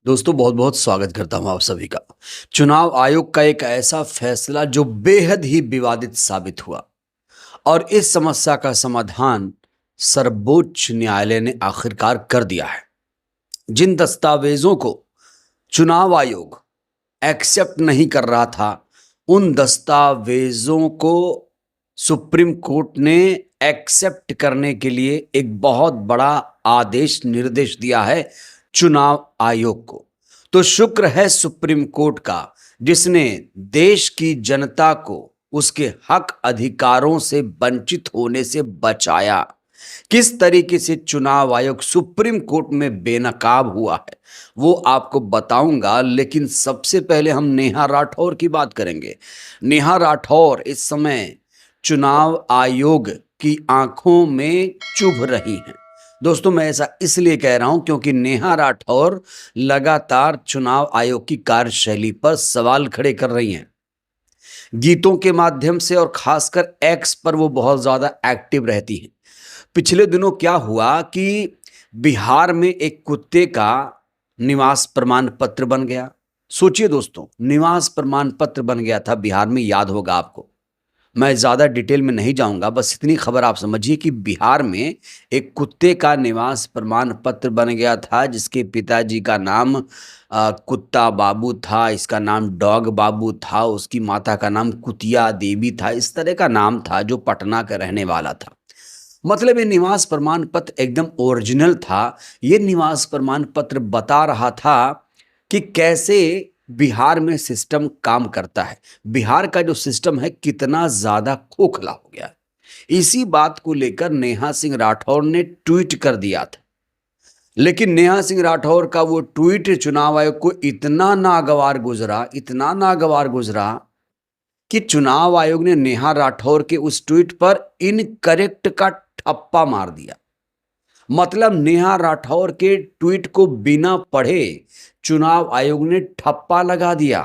दोस्तों बहुत बहुत स्वागत करता हूं आप सभी का। चुनाव आयोग का एक ऐसा फैसला जो बेहद ही विवादित साबित हुआ और इस समस्या का समाधान सर्वोच्च न्यायालय ने आखिरकार कर दिया है। जिन दस्तावेजों को चुनाव आयोग एक्सेप्ट नहीं कर रहा था, उन दस्तावेजों को सुप्रीम कोर्ट ने एक्सेप्ट करने के लिए एक बहुत बड़ा आदेश निर्देश दिया है चुनाव आयोग को। तो शुक्र है सुप्रीम कोर्ट का, जिसने देश की जनता को उसके हक अधिकारों से वंचित होने से बचाया। किस तरीके से चुनाव आयोग सुप्रीम कोर्ट में बेनकाब हुआ है वो आपको बताऊंगा, लेकिन सबसे पहले हम नेहा राठौर की बात करेंगे। नेहा राठौर इस समय चुनाव आयोग की आंखों में चुभ रही हैं। दोस्तों मैं ऐसा इसलिए कह रहा हूं क्योंकि नेहा राठौर लगातार चुनाव आयोग की कार्यशैली पर सवाल खड़े कर रही हैं। गीतों के माध्यम से और खासकर एक्स पर वो बहुत ज्यादा एक्टिव रहती हैं। पिछले दिनों क्या हुआ कि बिहार में एक कुत्ते का निवास प्रमाण पत्र बन गया। सोचिए दोस्तों, निवास प्रमाण पत्र बन गया था बिहार में, याद होगा आपको। मैं ज़्यादा डिटेल में नहीं जाऊंगा, बस इतनी खबर आप समझिए कि बिहार में एक कुत्ते का निवास प्रमाण पत्र बन गया था, जिसके पिताजी का नाम कुत्ता बाबू था, इसका नाम डॉग बाबू था, उसकी माता का नाम कुतिया देवी था। इस तरह का नाम था, जो पटना का रहने वाला था। मतलब ये निवास प्रमाण पत्र एकदम ओरिजिनल था। ये निवास प्रमाण पत्र बता रहा था कि कैसे बिहार में सिस्टम काम करता है, बिहार का जो सिस्टम है कितना ज्यादा खोखला हो गया है। इसी बात को लेकर नेहा सिंह राठौर ने ट्वीट कर दिया था, लेकिन नेहा सिंह राठौर का वो ट्वीट चुनाव आयोग को इतना नागवार गुजरा, इतना नागवार गुजरा कि चुनाव आयोग ने नेहा राठौर के उस ट्वीट पर इनकरेक्ट का ठप्पा मार दिया। मतलब नेहा राठौर के ट्वीट को बिना पढ़े चुनाव आयोग ने ठप्पा लगा दिया।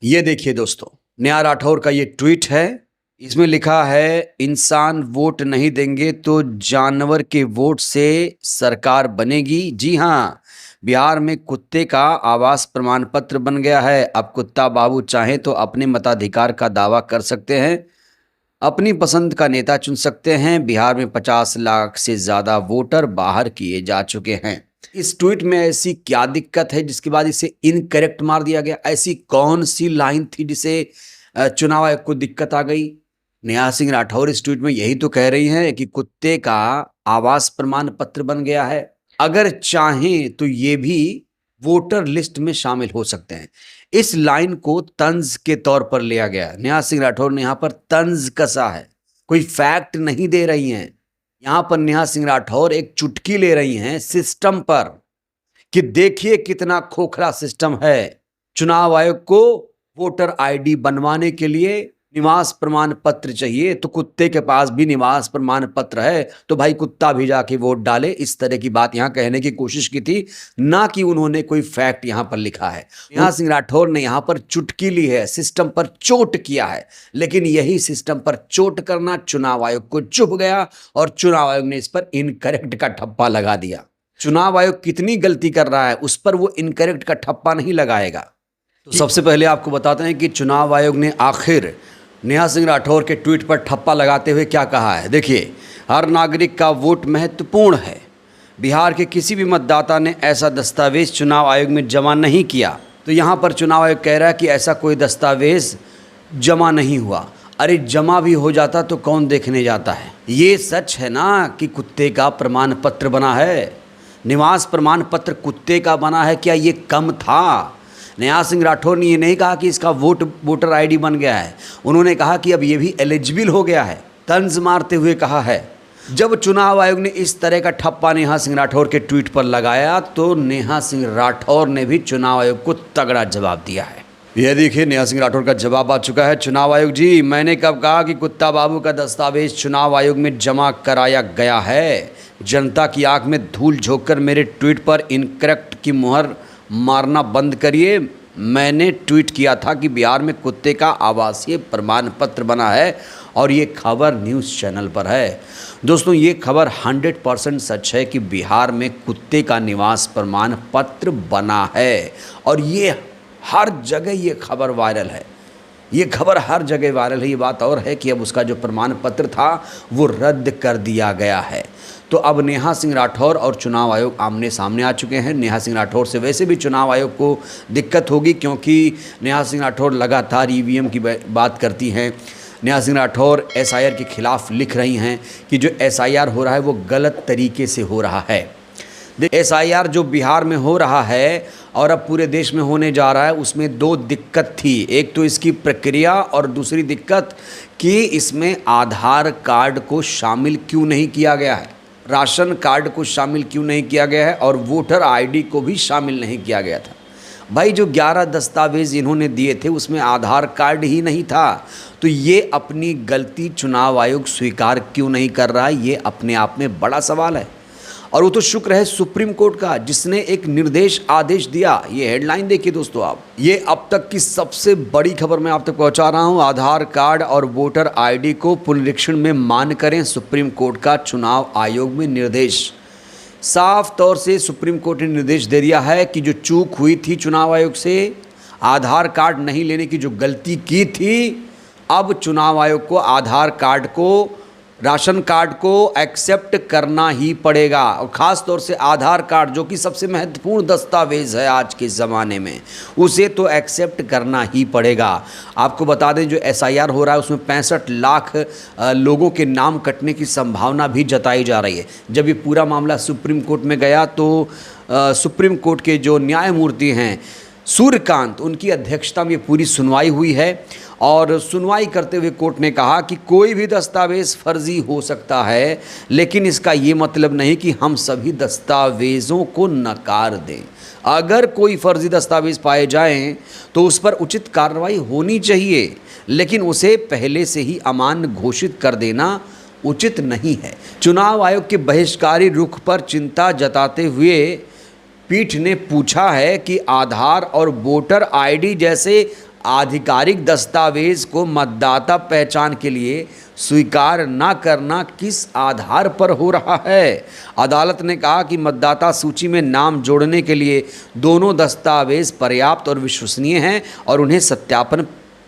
ये देखिए दोस्तों, नेहा राठौर का ये ट्वीट है। इसमें लिखा है, इंसान वोट नहीं देंगे तो जानवर के वोट से सरकार बनेगी। जी हाँ, बिहार में कुत्ते का आवास प्रमाण पत्र बन गया है। अब कुत्ता बाबू चाहें तो अपने मताधिकार का दावा कर सकते हैं, अपनी पसंद का नेता चुन सकते हैं। बिहार में 50 लाख से ज़्यादा वोटर बाहर किए जा चुके हैं। इस ट्वीट में ऐसी क्या दिक्कत है जिसके बाद इसे इनकरेक्ट मार दिया गया? ऐसी कौन सी लाइन थी जिसे चुनाव आयोग को दिक्कत आ गई? नेहा सिंह राठौर इस ट्वीट में यही तो कह रही हैं कि कुत्ते का आवास प्रमाण पत्र बन गया है, अगर चाहें तो ये भी वोटर लिस्ट में शामिल हो सकते हैं। इस लाइन को तंज के तौर पर लिया गया। नेहा सिंह राठौर ने यहाँ पर तंज कसा है, कोई फैक्ट नहीं दे रही हैं। यहाँ पर नेहा सिंह राठौर एक चुटकी ले रही हैं सिस्टम पर कि देखिए कितना खोखला सिस्टम है। चुनाव आयोग को वोटर आईडी बनवाने के लिए निवास प्रमाण पत्र चाहिए, तो कुत्ते के पास भी निवास प्रमाण पत्र है, तो भाई कुत्ता भी जाके वोट डाले। इस तरह की बात यहां कहने की कोशिश की थी, ना कि उन्होंने कोई फैक्ट यहां पर लिखा है। नेहा सिंह राठौर ने यहां पर चुटकी ली है, सिस्टम पर चोट किया है, लेकिन यही सिस्टम पर चोट करना चुनाव आयोग को चुभ गया और चुनाव आयोग ने इस पर इनकरेक्ट का ठप्पा लगा दिया। चुनाव आयोग कितनी गलती कर रहा है उस पर वो इनकरेक्ट का ठप्पा नहीं लगाएगा। तो सबसे पहले आपको बताते हैं कि चुनाव आयोग ने आखिर नेहा सिंह राठौर के ट्वीट पर ठप्पा लगाते हुए क्या कहा है। देखिए, हर नागरिक का वोट महत्वपूर्ण है। बिहार के किसी भी मतदाता ने ऐसा दस्तावेज चुनाव आयोग में जमा नहीं किया। तो यहाँ पर चुनाव आयोग कह रहा है कि ऐसा कोई दस्तावेज जमा नहीं हुआ। अरे जमा भी हो जाता तो कौन देखने जाता है? ये सच है ना कि कुत्ते का प्रमाण पत्र बना है, निवास प्रमाण पत्र कुत्ते का बना है, क्या ये कम था? नेहा सिंह राठौर ने ये नहीं कहा कि इसका वोटर आईडी बन गया है, उन्होंने कहा कि अब ये भी एलिजिबल हो गया है। तंज मारते हुए कहा है। जब चुनाव आयोग ने इस तरह का ठप्पा नेहा सिंह राठौर के ट्वीट पर लगाया तो नेहा सिंह राठौर ने भी चुनाव आयोग को तगड़ा जवाब दिया है। यह देखिए, नेहा सिंह राठौर का जवाब आ चुका है। चुनाव आयोग जी, मैंने कब कहा कि कुत्ता बाबू का दस्तावेज चुनाव आयोग में जमा कराया गया है? जनता की आंख में धूल झोंककर मेरे ट्वीट पर इनकरेक्ट की मुहर मारना बंद करिए। मैंने ट्वीट किया था कि बिहार में कुत्ते का आवासीय प्रमाण पत्र बना है और ये खबर न्यूज़ चैनल पर है। दोस्तों, ये खबर 100% सच है कि बिहार में कुत्ते का निवास प्रमाण पत्र बना है और ये हर जगह ये खबर वायरल है। ये खबर हर जगह वायरल है। ये बात और है कि अब उसका जो प्रमाण पत्र था वो रद्द कर दिया गया है। तो अब नेहा सिंह राठौर और चुनाव आयोग आमने सामने आ चुके हैं। नेहा सिंह राठौर से वैसे भी चुनाव आयोग को दिक्कत होगी, क्योंकि नेहा सिंह राठौर लगातार ईवीएम की बात करती हैं। नेहा सिंह राठौर एसआईआर के खिलाफ लिख रही हैं कि जो एसआईआर हो रहा है वो गलत तरीके से हो रहा है। एसआईआर जो बिहार में हो रहा है और अब पूरे देश में होने जा रहा है, उसमें दो दिक्कत थी। एक तो इसकी प्रक्रिया और दूसरी दिक्कत कि इसमें आधार कार्ड को शामिल क्यों नहीं किया गया है, राशन कार्ड को शामिल क्यों नहीं किया गया है और वोटर आईडी को भी शामिल नहीं किया गया था। भाई, जो 11 दस्तावेज इन्होंने दिए थे उसमें आधार कार्ड ही नहीं था। तो ये अपनी गलती चुनाव आयोग स्वीकार क्यों नहीं कर रहा है, ये अपने आप में बड़ा सवाल है। और वो तो शुक्र है सुप्रीम कोर्ट का, जिसने एक निर्देश आदेश दिया। ये हेडलाइन देखिए दोस्तों आप, ये अब तक की सबसे बड़ी खबर मैं आप तक पहुंचा रहा हूं। आधार कार्ड और वोटर आईडी को पुनरीक्षण में मान्य करें, सुप्रीम कोर्ट का चुनाव आयोग में निर्देश। साफ तौर से सुप्रीम कोर्ट ने निर्देश दे दिया है कि जो चूक हुई थी चुनाव आयोग से, आधार कार्ड नहीं लेने की जो गलती की थी, अब चुनाव आयोग को आधार कार्ड को, राशन कार्ड को एक्सेप्ट करना ही पड़ेगा। और ख़ास तौर से आधार कार्ड, जो कि सबसे महत्वपूर्ण दस्तावेज़ है आज के ज़माने में, उसे तो एक्सेप्ट करना ही पड़ेगा। आपको बता दें, जो एसआईआर हो रहा है उसमें 65 लाख लोगों के नाम कटने की संभावना भी जताई जा रही है। जब ये पूरा मामला सुप्रीम कोर्ट में गया तो सुप्रीम कोर्ट के जो न्यायमूर्ति हैं सूर्यकांत, उनकी अध्यक्षता में ये पूरी सुनवाई हुई है। और सुनवाई करते हुए कोर्ट ने कहा कि कोई भी दस्तावेज़ फर्जी हो सकता है, लेकिन इसका ये मतलब नहीं कि हम सभी दस्तावेज़ों को नकार दें। अगर कोई फर्जी दस्तावेज़ पाए जाएं तो उस पर उचित कार्रवाई होनी चाहिए, लेकिन उसे पहले से ही अमान्य घोषित कर देना उचित नहीं है। चुनाव आयोग के बहिष्कारी रुख पर चिंता जताते हुए पीठ ने पूछा है कि आधार और वोटर आईडी जैसे आधिकारिक दस्तावेज को मतदाता पहचान के लिए स्वीकार न करना किस आधार पर हो रहा है। अदालत ने कहा कि मतदाता सूची में नाम जोड़ने के लिए दोनों दस्तावेज पर्याप्त और विश्वसनीय हैं और उन्हें सत्यापन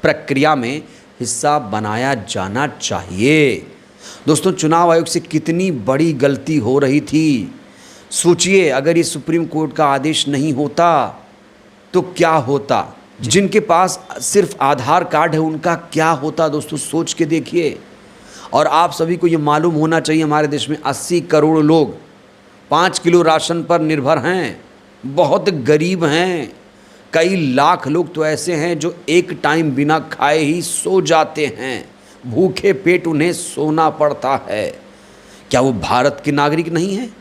प्रक्रिया में हिस्सा बनाया जाना चाहिए। दोस्तों, चुनाव आयोग से कितनी बड़ी गलती हो रही थी। सोचिए, अगर ये सुप्रीम कोर्ट का आदेश नहीं होता तो क्या होता। जिनके पास सिर्फ आधार कार्ड है उनका क्या होता दोस्तों, सोच के देखिए। और आप सभी को ये मालूम होना चाहिए, हमारे देश में 80 करोड़ लोग 5 किलो राशन पर निर्भर हैं, बहुत गरीब हैं। कई लाख लोग तो ऐसे हैं जो एक टाइम बिना खाए ही सो जाते हैं, भूखे पेट उन्हें सोना पड़ता है। क्या वो भारत के नागरिक नहीं हैं?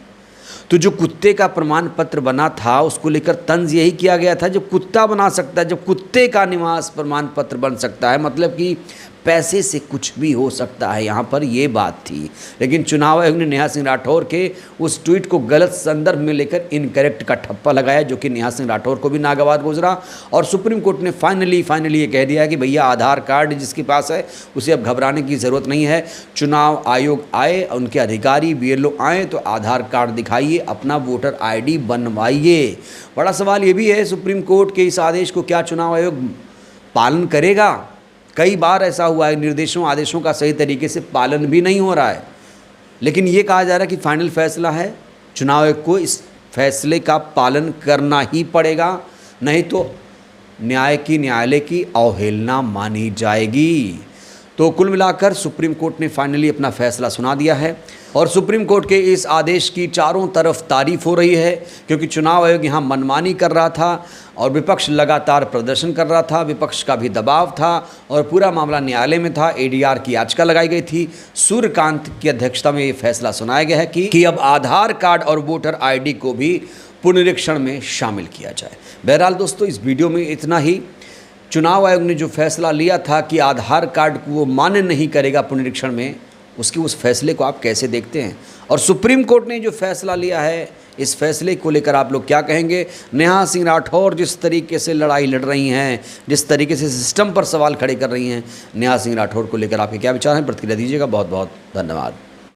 तो जो कुत्ते का प्रमाण पत्र बना था उसको लेकर तंज यही किया गया था, जब कुत्ता बना सकता है, जब कुत्ते का निवास प्रमाण पत्र बन सकता है, मतलब कि पैसे से कुछ भी हो सकता है, यहाँ पर ये बात थी। लेकिन चुनाव आयोग ने नेहा सिंह राठौर के उस ट्वीट को गलत संदर्भ में लेकर इनकरेक्ट का ठप्पा लगाया, जो कि नेहा सिंह राठौर को भी नागवार गुजरा। और सुप्रीम कोर्ट ने फाइनली ये कह दिया कि भैया आधार कार्ड जिसके पास है उसे अब घबराने की ज़रूरत नहीं है। चुनाव आयोग आए, उनके अधिकारी BLO आए तो आधार कार्ड दिखाइए, अपना वोटर ID बनवाइए। बड़ा सवाल ये भी है, सुप्रीम कोर्ट के इस आदेश को क्या चुनाव आयोग पालन करेगा? कई बार ऐसा हुआ है, निर्देशों आदेशों का सही तरीके से पालन भी नहीं हो रहा है। लेकिन ये कहा जा रहा है कि फाइनल फैसला है, चुनाव आयोग को इस फैसले का पालन करना ही पड़ेगा, नहीं तो न्यायालय की अवहेलना मानी जाएगी। तो कुल मिलाकर सुप्रीम कोर्ट ने फाइनली अपना फैसला सुना दिया है और सुप्रीम कोर्ट के इस आदेश की चारों तरफ तारीफ हो रही है, क्योंकि चुनाव आयोग यहाँ मनमानी कर रहा था और विपक्ष लगातार प्रदर्शन कर रहा था, विपक्ष का भी दबाव था और पूरा मामला न्यायालय में था। ADR की याचिका लगाई गई थी। सूर्यकांत की अध्यक्षता में ये फैसला सुनाया गया है कि अब आधार कार्ड और वोटर ID को भी पुनरीक्षण में शामिल किया जाए। बहरहाल दोस्तों, इस वीडियो में इतना ही। चुनाव आयोग ने जो फैसला लिया था कि आधार कार्ड को वो मान्य नहीं करेगा पुनरीक्षण में, उसके उस फैसले को आप कैसे देखते हैं? और सुप्रीम कोर्ट ने जो फैसला लिया है, इस फैसले को लेकर आप लोग क्या कहेंगे? नेहा सिंह राठौर जिस तरीके से लड़ाई लड़ रही हैं, जिस तरीके से सिस्टम पर सवाल खड़े कर रही हैं, नेहा सिंह राठौर को लेकर आपके क्या विचार हैं? प्रतिक्रिया दीजिएगा। बहुत बहुत धन्यवाद।